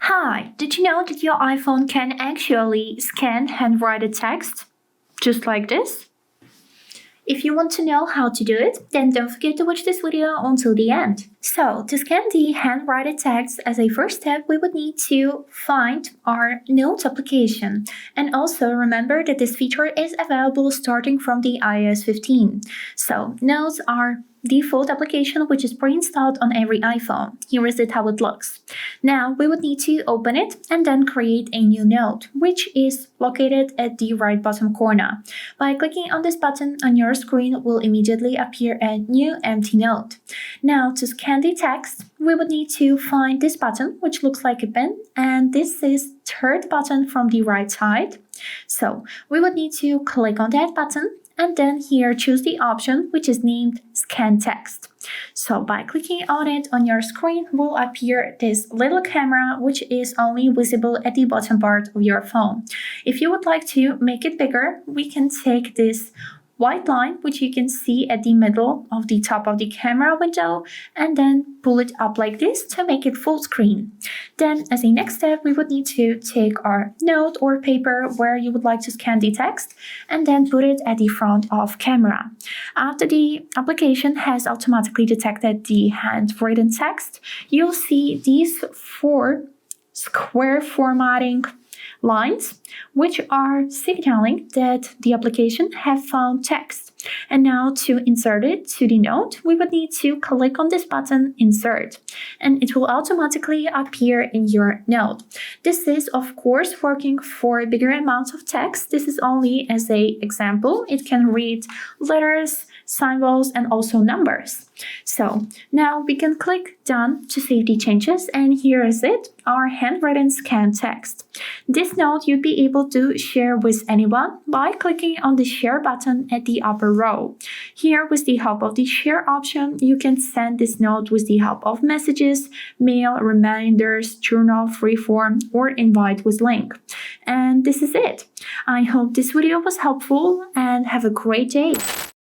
Hi, did you know that your iPhone can actually scan handwritten text? Just like this? If you want to know how to do it, then don't forget to watch this video until the end. So, to scan the handwritten text as a first step, we would need to find our Notes application. And also remember that this feature is available starting from the iOS 15. So, Notes are default application which is pre-installed on every iPhone. Here is it how it looks. Now we would need to open it and then create a new note, which is located at the right bottom corner. By clicking on this button on your screen will immediately appear a new empty note. Now to scan the text, we would need to find this button, which looks like a pen, and this is third button from the right side. So we would need to click on that button and then here choose the option which is named Scan Text. So by clicking on it on your screen will appear this little camera which is only visible at the bottom part of your phone. If you would like to make it bigger, we can take this white line which you can see at the middle of the top of the camera window and then pull it up like this to make it full screen. Then as a next step we would need to take our note or paper where you would like to scan the text and then put it at the front of camera. After the application has automatically detected the handwritten text, you'll see these 4 square formatting lines which are signaling that the application have found text. And now to insert it to the note, we would need to click on this button Insert and it will automatically appear in your note. This is of course working for bigger amounts of text. This is only as an example. It can read letters, symbols and also numbers. So now we can click Done to save the changes and here is it, our handwritten scan text. This note you'd be able to share with anyone by clicking on the share button at the upper row. Here with the help of the share option, you can send this note with the help of messages, mail, reminders, journal, freeform or invite with link. And this is it. I hope this video was helpful and have a great day.